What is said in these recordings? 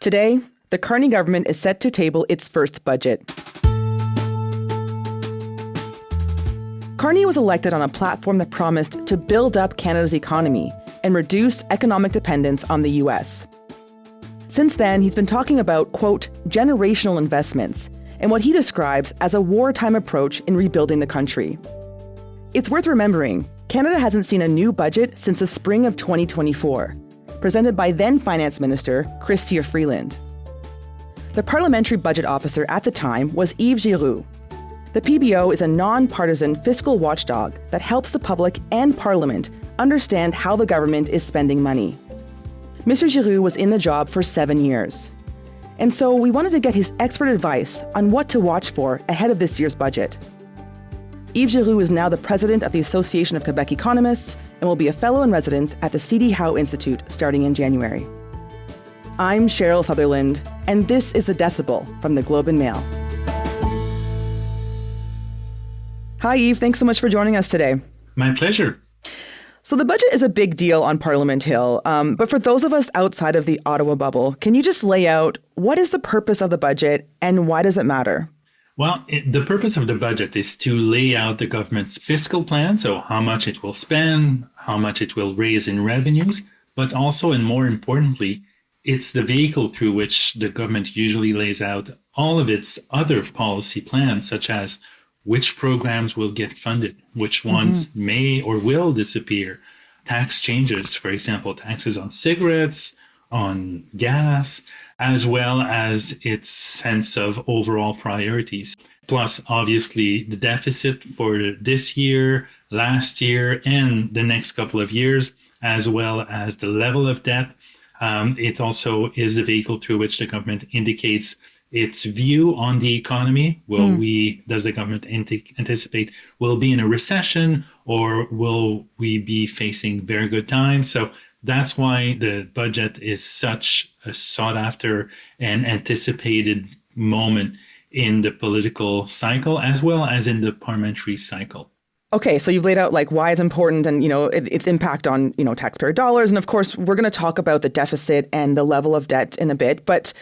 Today, the Carney government is set to table its first budget. Carney was elected on a platform that promised to build up Canada's economy and reduce economic dependence on the U.S. Since then, he's been talking about, quote, generational investments and what he describes as a wartime approach in rebuilding the country. It's worth remembering, Canada hasn't seen a new budget since the spring of 2024, presented by then Finance Minister Chrystia Freeland. The Parliamentary Budget Officer at the time was Yves Giroux. The PBO is a non-partisan fiscal watchdog that helps the public and Parliament understand how the government is spending money. Mr. Giroux was in the job for 7 years. And so we wanted to get his expert advice on what to watch for ahead of this year's budget. Yves Giroux is now the president of the Association of Quebec Economists and will be a fellow in residence at the C.D. Howe Institute starting in January. I'm Cheryl Sutherland, and this is The Decibel from the Globe and Mail. Hi, Yves. Thanks so much for joining us today. My pleasure. So the budget is a big deal on Parliament Hill, but for those of us outside of the Ottawa bubble, can you just lay out what is the purpose of the budget and why does it matter? Well, the purpose of the budget is to lay out the government's fiscal plan, so how much it will spend, how much it will raise in revenues, but also, and more importantly, it's the vehicle through which the government usually lays out all of its other policy plans, such as which programs will get funded, which ones may or will disappear, tax changes, for example, taxes on cigarettes, on gas, as well as its sense of overall priorities. Plus, obviously, the deficit for this year, last year, and the next couple of years, as well as the level of debt. It also is the vehicle through which the government indicates its view on the economy. Does the government anticipate we'll be in a recession or will we be facing very good times? So that's why the budget is such a sought after and anticipated moment in the political cycle as well as in the parliamentary cycle. Okay, so you've laid out like why it's important and, its impact on, taxpayer dollars. And of course, we're going to talk about the deficit and the level of debt in a bit. But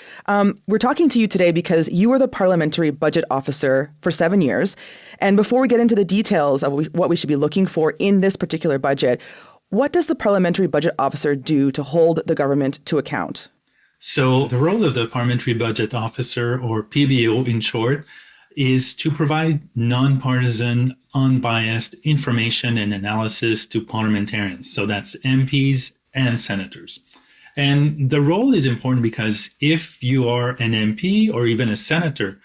we're talking to you today because you were the Parliamentary Budget Officer for 7 years. And before we get into the details of what we should be looking for in this particular budget, what does the Parliamentary Budget Officer do to hold the government to account? So the role of the Parliamentary Budget Officer, or PBO in short, is to provide non-partisan, unbiased information and analysis to parliamentarians. So that's MPs and senators. And the role is important because if you are an MP or even a senator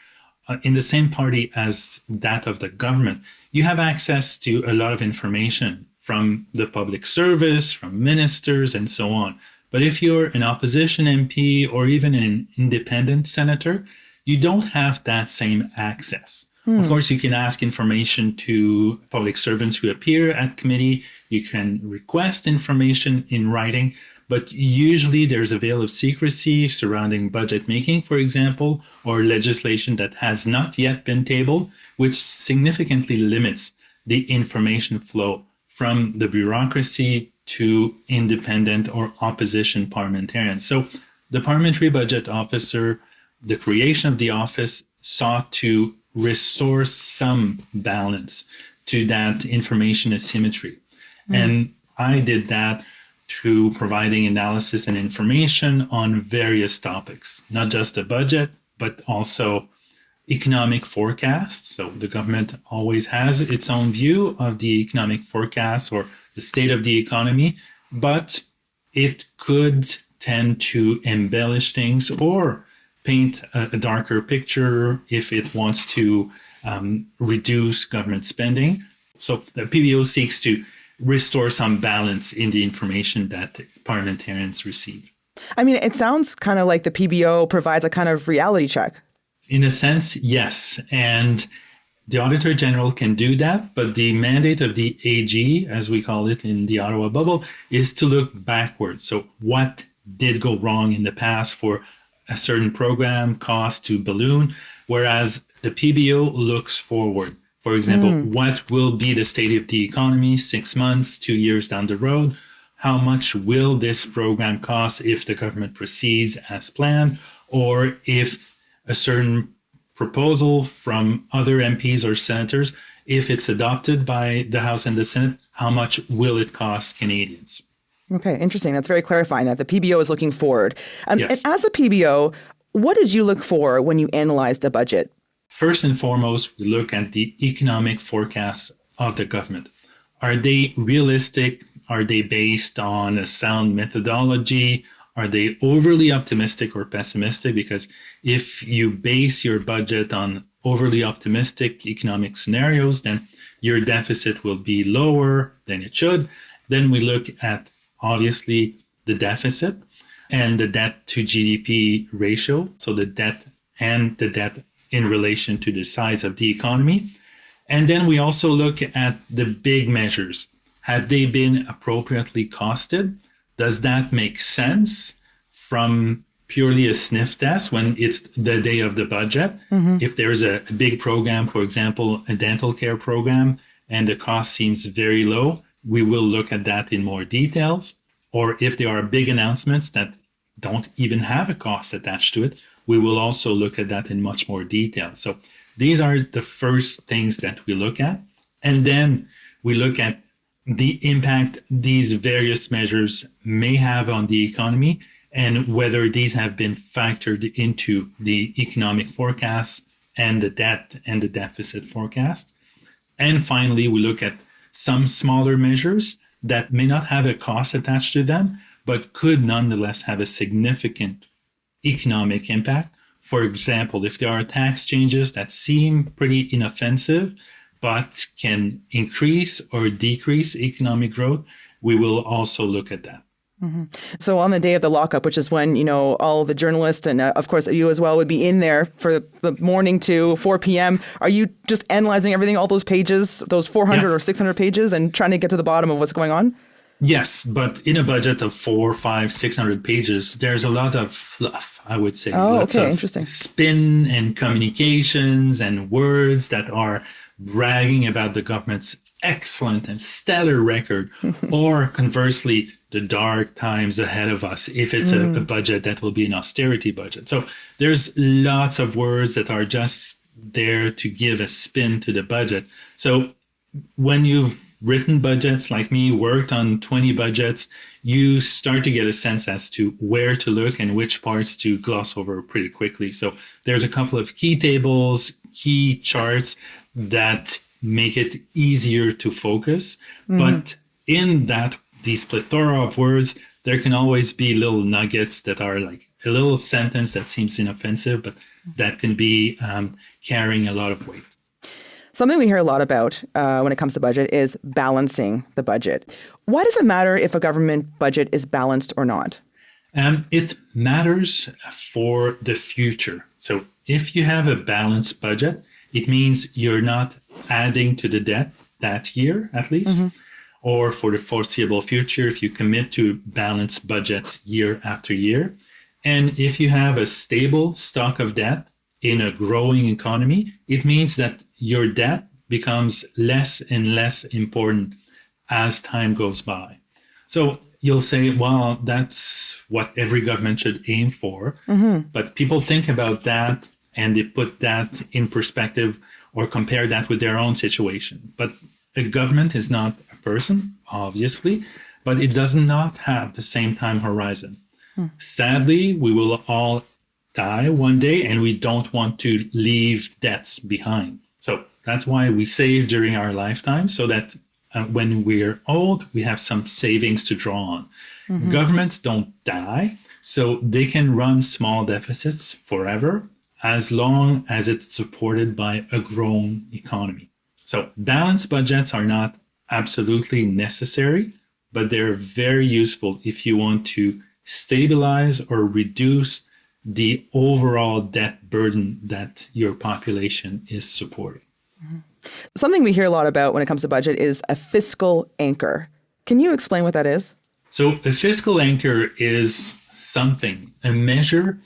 in the same party as that of the government, you have access to a lot of information from the public service, from ministers, and so on. But if you're an opposition MP or even an independent senator, you don't have that same access. Of course, you can ask information to public servants who appear at committee. You can request information in writing, but usually there's a veil of secrecy surrounding budget making, for example, or legislation that has not yet been tabled, which significantly limits the information flow from the bureaucracy to independent or opposition parliamentarians. So the Parliamentary Budget Officer, the creation of the office, sought to restore some balance to that information asymmetry. And I did that through providing analysis and information on various topics, not just the budget, but also economic forecasts. So the government always has its own view of the economic forecasts or the state of the economy, but it could tend to embellish things or paint a darker picture if it wants to reduce government spending. So the PBO seeks to restore some balance in the information that parliamentarians receive. I mean, it sounds kind of like the PBO provides a kind of reality check. In a sense, yes. And the Auditor General can do that, but the mandate of the AG, as we call it in the Ottawa bubble, is to look backwards. So what did go wrong in the past for a certain program, cost to balloon, whereas the PBO looks forward. For example, what will be the state of the economy 6 months, 2 years down the road? how much will this program cost if the government proceeds as planned, or if a certain proposal from other MPs or senators, if it's adopted by the House and the Senate, how much will it cost Canadians? Okay, interesting. That's very clarifying that the PBO is looking forward. Yes. And as a PBO, what did you look for when you analyzed a budget? First and foremost, we look at the economic forecasts of the government. Are they realistic? Are they based on a sound methodology? Are they overly optimistic or pessimistic? Because if you base your budget on overly optimistic economic scenarios, then your deficit will be lower than it should. Then we look at, obviously, the deficit and the debt to GDP ratio. So the debt in relation to the size of the economy. And then we also look at the big measures. Have they been appropriately costed? Does that make sense from purely a sniff test when it's the day of the budget? Mm-hmm. If there's a big program, for example, a dental care program, and the cost seems very low, we will look at that in more details. Or if there are big announcements that don't even have a cost attached to it, we will also look at that in much more detail. So these are the first things that we look at. And then we look at the impact these various measures may have on the economy and whether these have been factored into the economic forecasts and the debt and the deficit forecast. And finally, we look at some smaller measures that may not have a cost attached to them, but could nonetheless have a significant economic impact. For example, if there are tax changes that seem pretty inoffensive, but can increase or decrease economic growth, we will also look at that. Mm-hmm. So on the day of the lockup, which is when, all the journalists and of course you as well would be in there for the morning to 4 p.m. Are you just analyzing everything, all those pages, those 400 or 600 pages and trying to get to the bottom of what's going on? Yes, but in a budget of 400, 500, 600 pages, there's a lot of fluff, I would say. Lots of interesting. Spin and communications and words that are bragging about the government's excellent and stellar record, or conversely, the dark times ahead of us if it's a budget that will be an austerity budget. So there's lots of words that are just there to give a spin to the budget. So when you've written budgets like me, worked on 20 budgets, you start to get a sense as to where to look and which parts to gloss over pretty quickly. So there's a couple of key tables, key charts that make it easier to focus. But in these plethora of words, there can always be little nuggets that are like a little sentence that seems inoffensive, but that can be carrying a lot of weight. Something we hear a lot about when it comes to budget is balancing the budget. Why does it matter if a government budget is balanced or not? It matters for the future. So if you have a balanced budget, it means you're not adding to the debt that year, at least, or for the foreseeable future, if you commit to balanced budgets year after year. And if you have a stable stock of debt in a growing economy, it means that your debt becomes less and less important as time goes by. So you'll say, well, that's what every government should aim for. But people think about that and they put that in perspective or compare that with their own situation. But a government is not a person, obviously, but it does not have the same time horizon. Sadly, we will all die one day and we don't want to leave debts behind. So that's why we save during our lifetime so that when we're old, we have some savings to draw on. Governments don't die, so they can run small deficits forever as long as it's supported by a growing economy. So balanced budgets are not absolutely necessary, but they're very useful if you want to stabilize or reduce the overall debt burden that your population is supporting. Something we hear a lot about when it comes to budget is a fiscal anchor. Can you explain what that is? So a fiscal anchor is a measure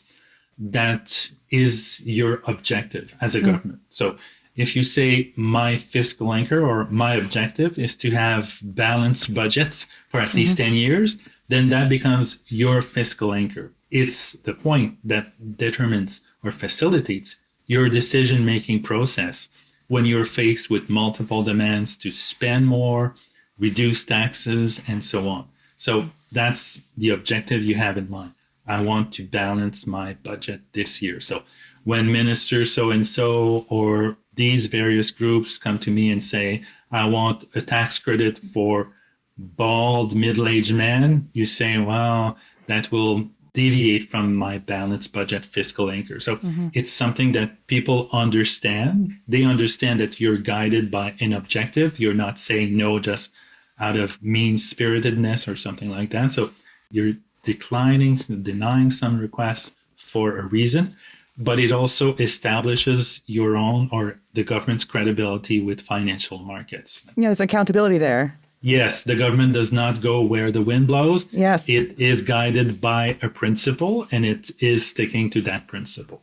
that is your objective as a government. So if you say my fiscal anchor or my objective is to have balanced budgets for at least 10 years, then that becomes your fiscal anchor. It's the point that determines or facilitates your decision-making process when you're faced with multiple demands to spend more, reduce taxes, and so on. So that's the objective you have in mind. I want to balance my budget this year. So when Minister so-and-so or these various groups come to me and say, I want a tax credit for bald middle-aged man, you say, well, that will deviate from my balanced budget fiscal anchor. So it's something that people understand. They understand that you're guided by an objective. You're not saying no just out of mean-spiritedness or something like that. So you're denying some requests for a reason, but it also establishes your own or the government's credibility with financial markets. Yeah, there's accountability there. Yes, the government does not go where the wind blows. Yes. It is guided by a principle, and it is sticking to that principle.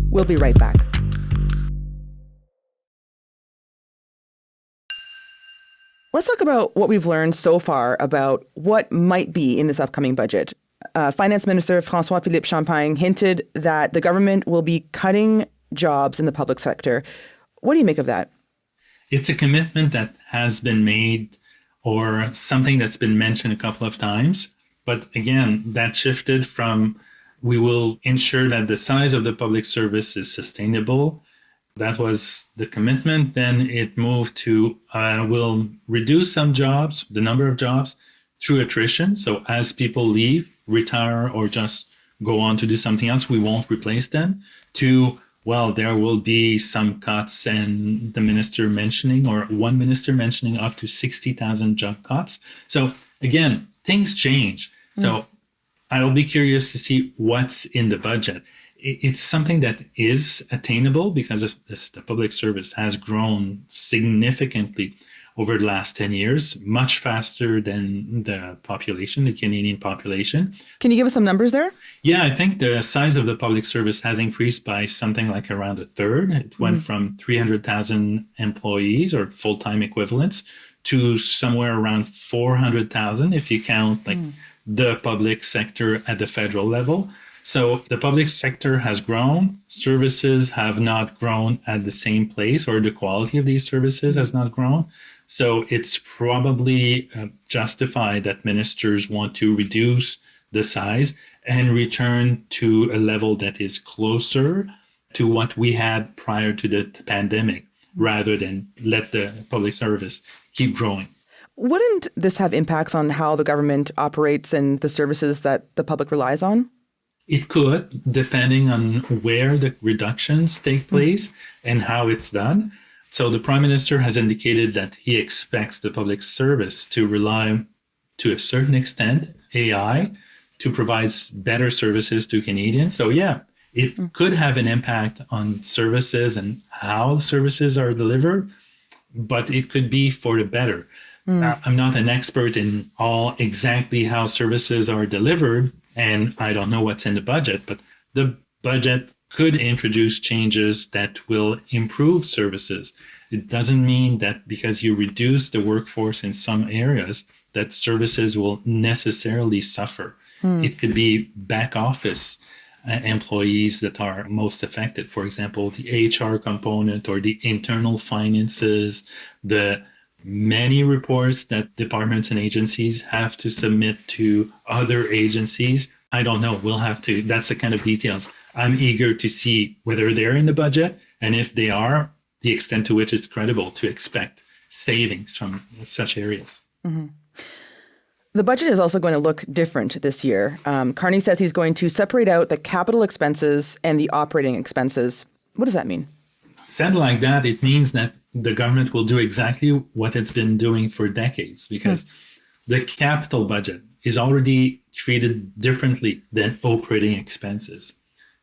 We'll be right back. Let's talk about what we've learned so far about what might be in this upcoming budget. Finance Minister François-Philippe Champagne hinted that the government will be cutting jobs in the public sector. What do you make of that? It's a commitment that has been made or something that's been mentioned a couple of times. But again, that shifted from we will ensure that the size of the public service is sustainable. That was the commitment. Then it moved to we'll reduce some jobs, the number of jobs, through attrition. So as people leave, retire, or just go on to do something else, we won't replace them. To, well, there will be some cuts, and the minister mentioning, or one minister mentioning up to 60,000 job cuts. So again, things change. So I'll be curious to see what's in the budget. It's something that is attainable because the public service has grown significantly over the last 10 years, much faster than the population, the Canadian population. Can you give us some numbers there? Yeah, I think the size of the public service has increased by something like around a third. It went from 300,000 employees or full-time equivalents to somewhere around 400,000 if you count like the public sector at the federal level. So the public sector has grown. Services have not grown at the same place, or the quality of these services has not grown. So it's probably justified that ministers want to reduce the size and return to a level that is closer to what we had prior to the pandemic, rather than let the public service keep growing. Wouldn't this have impacts on how the government operates and the services that the public relies on? It could, depending on where the reductions take place and how it's done. So the Prime Minister has indicated that he expects the public service to rely, to a certain extent, AI to provide better services to Canadians. So yeah, it could have an impact on services and how services are delivered, but it could be for the better. I'm not an expert in all exactly how services are delivered, and I don't know what's in the budget, but the budget could introduce changes that will improve services. It doesn't mean that because you reduce the workforce in some areas, that services will necessarily suffer. It could be back office employees that are most affected. For example, the HR component or the internal finances, the many reports that departments and agencies have to submit to other agencies. I don't know. We'll have to, that's the kind of details. I'm eager to see whether they're in the budget, and if they are, the extent to which it's credible to expect savings from such areas. The budget is also going to look different this year. Carney says he's going to separate out the capital expenses and the operating expenses. What does that mean? Said like that, it means that the government will do exactly what it's been doing for decades, because the capital budget is already treated differently than operating expenses.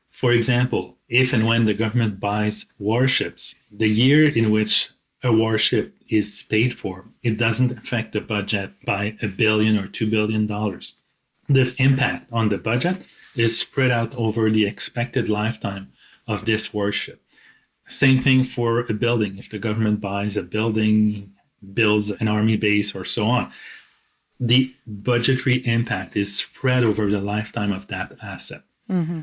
For example, if and when the government buys warships, the year in which a warship is paid for, it doesn't affect the budget by $1 billion or $2 billion. The impact on the budget is spread out over the expected lifetime of this worship. Same thing for a building. If the government buys a building, builds an army base, or so on, the budgetary impact is spread over the lifetime of that asset. Mm-hmm.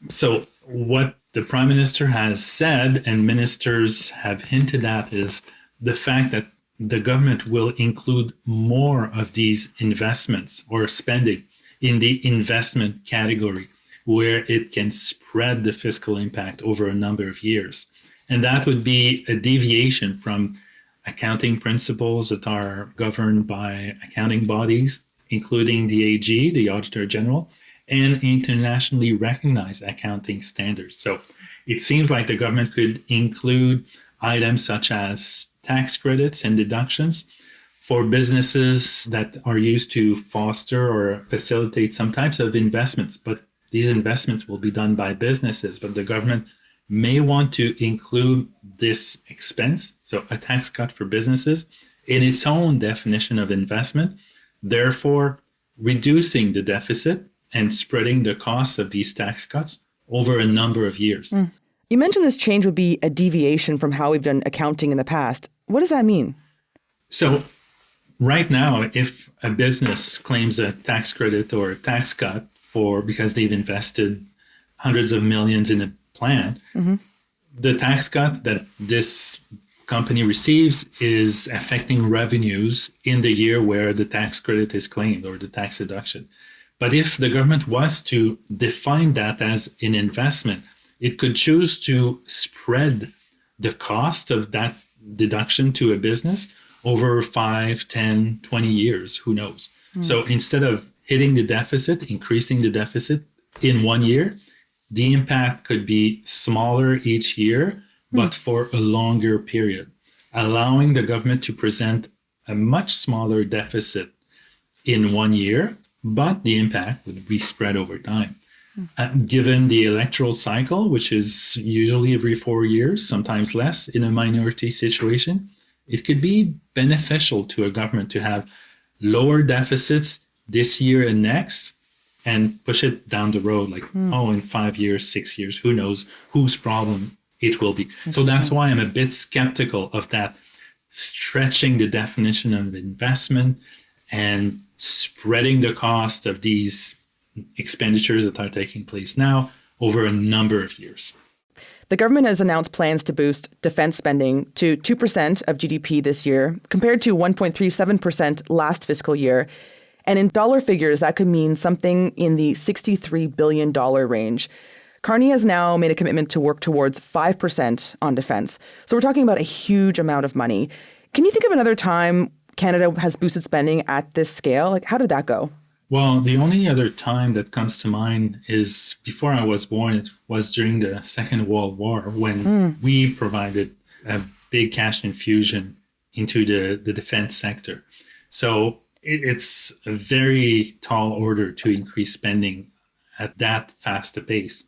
So what the Prime Minister has said and ministers have hinted at is the fact that the government will include more of these investments or spending in the investment category, where it can spread the fiscal impact over a number of years. And that would be a deviation from accounting principles that are governed by accounting bodies, including the AG, the Auditor General, and internationally recognized accounting standards. So it seems like the government could include items such as tax credits and deductions for businesses that are used to foster or facilitate some types of investments. But these investments will be done by businesses, but the government may want to include this expense, so a tax cut for businesses, in its own definition of investment, therefore reducing the deficit and spreading the costs of these tax cuts over a number of years. You mentioned this change would be a deviation from how we've done accounting in the past. What does that mean? So right now, if a business claims a tax credit or a tax cut because they've invested hundreds of millions in a plan, the tax cut that this company receives is affecting revenues in the year where the tax credit is claimed or the tax deduction. But if the government was to define that as an investment, it could choose to spread the cost of that deduction to a business over 5, 10, 20 years, who knows? So instead of hitting the deficit, increasing the deficit in 1 year, the impact could be smaller each year, but for a longer period, allowing the government to present a much smaller deficit in 1 year, but the impact would be spread over time. Given the electoral cycle, which is usually every 4 years, sometimes less in a minority situation, it could be beneficial to a government to have lower deficits this year and next, and push it down the road, like, in 5 years, 6 years, who knows whose problem it will be. So that's why I'm a bit skeptical of that, stretching the definition of investment and spreading the cost of these expenditures that are taking place now over a number of years. The government has announced plans to boost defense spending to 2% of GDP this year, compared to 1.37% last fiscal year. And in dollar figures, that could mean something in the $63 billion range. Carney has now made a commitment to work towards 5% on defense. So we're talking about a huge amount of money. Can you think of another time Canada has boosted spending at this scale? Like, how did that go? Well, the only other time that comes to mind is before I was born. It was during the Second World War, when we provided a big cash infusion into the defense sector. So it's a very tall order to increase spending at that fast a pace,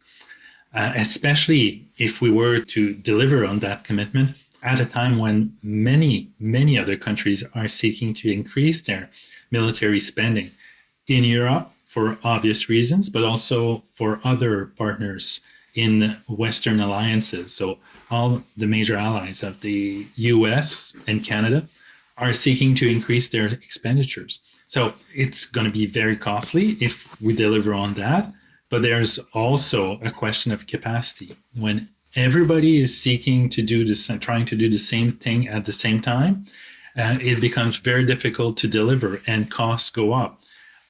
especially if we were to deliver on that commitment at a time when many, many other countries are seeking to increase their military spending in Europe for obvious reasons, but also for other partners in Western alliances. So all the major allies of the US and Canada are seeking to increase their expenditures. So it's going to be very costly if we deliver on that. But there's also a question of capacity. When everybody is seeking to do this and trying to do the same thing at the same time, it becomes very difficult to deliver and costs go up.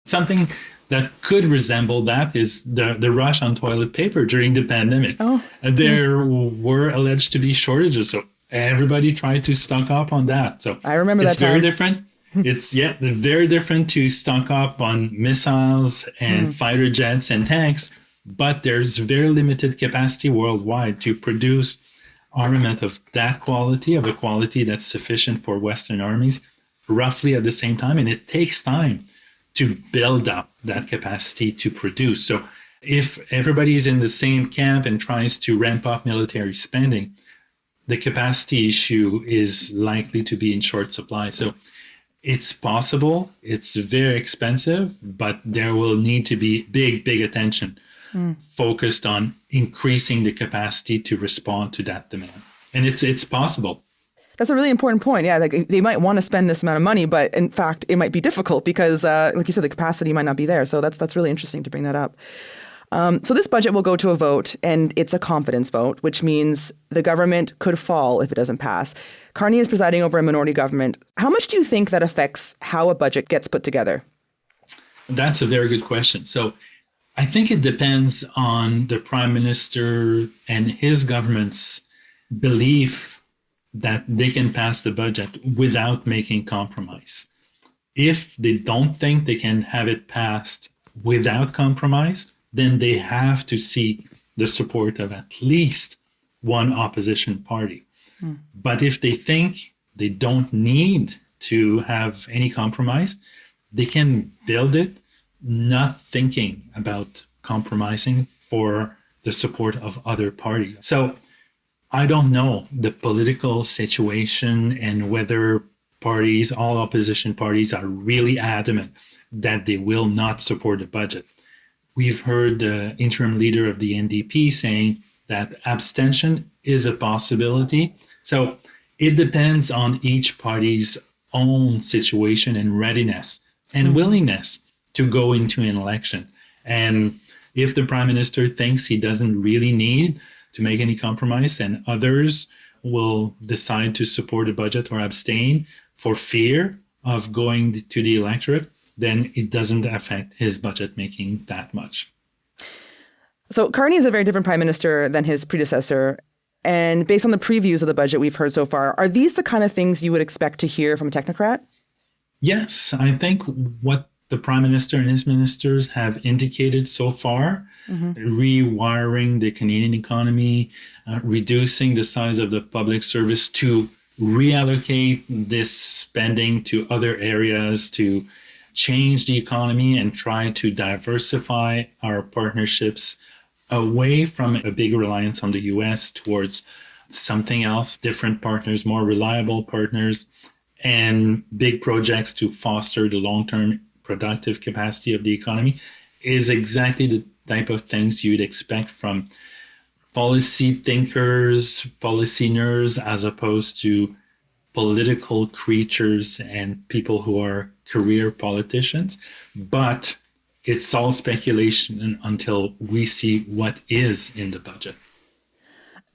Something that could resemble that is the rush on toilet paper during the pandemic. There were alleged to be shortages, so everybody tried to stock up on that. So I remember it's that time. very different. It's very different to stock up on missiles and fighter jets and tanks, but there's very limited capacity worldwide to produce armament of that quality, of a quality that's sufficient for Western armies, roughly at the same time. And it takes time to build up that capacity to produce. So if everybody is in the same camp and tries to ramp up military spending, the capacity issue is likely to be in short supply. So it's possible, it's very expensive, but there will need to be big attention focused on increasing the capacity to respond to that demand. And it's possible. That's a really important point. Yeah, like they might want to spend this amount of money, but in fact, it might be difficult because, like you said, the capacity might not be there. So that's really interesting to bring that up. So this budget will go to a vote, and it's a confidence vote, which means the government could fall if it doesn't pass. Carney is presiding over a minority government. How much do you think that affects how a budget gets put together? That's a very good question. So I think it depends on the Prime Minister and his government's belief that they can pass the budget without making compromise. If they don't think they can have it passed without compromise, then they have to seek the support of at least one opposition party. But if they think they don't need to have any compromise, they can build it not thinking about compromising for the support of other parties. So I don't know the political situation and whether parties, all opposition parties, are really adamant that they will not support the budget. We've heard the interim leader of the NDP saying that abstention is a possibility. So it depends on each party's own situation and readiness and willingness to go into an election. And if the Prime Minister thinks he doesn't really need to make any compromise, and others will decide to support the budget or abstain for fear of going to the electorate, then it doesn't affect his budget making that much. So Carney is a very different Prime Minister than his predecessor. And based on the previews of the budget we've heard so far, are these the kind of things you would expect to hear from a technocrat? Yes, I think what the Prime Minister and his ministers have indicated so far, rewiring the Canadian economy, reducing the size of the public service to reallocate this spending to other areas, to change the economy and try to diversify our partnerships away from a big reliance on the US towards something else, different partners, more reliable partners, and big projects to foster the long-term productive capacity of the economy is exactly the type of things you'd expect from policy thinkers, policy nerds, as opposed to political creatures and people who are career politicians. But it's all speculation until we see what is in the budget.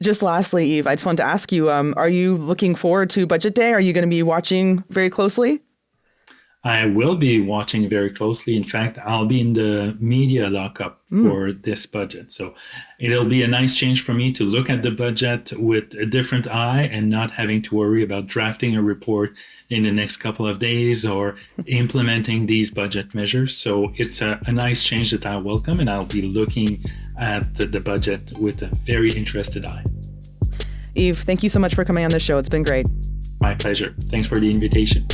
Just lastly, Yves, I just wanted to ask you, are you looking forward to Budget Day? Are you going to be watching very closely? I will be watching very closely. In fact, I'll be in the media lockup for this budget. So it'll be a nice change for me to look at the budget with a different eye and not having to worry about drafting a report in the next couple of days or implementing these budget measures. So it's a nice change that I welcome, and I'll be looking at the budget with a very interested eye. Yves, thank you so much for coming on the show. It's been great. My pleasure. Thanks for the invitation.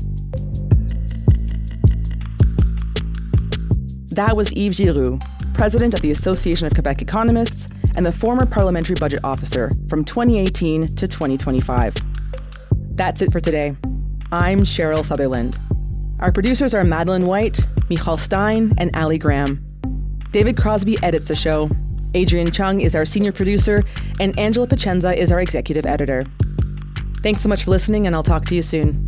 That was Yves Giroux, president of the Association of Quebec Economists and the former Parliamentary Budget Officer from 2018 to 2025. That's it for today. I'm Cheryl Sutherland. Our producers are Madeline White, Michal Stein, and Ali Graham. David Crosby edits the show. Adrian Chung is our senior producer, and Angela Pacenza is our executive editor. Thanks so much for listening, and I'll talk to you soon.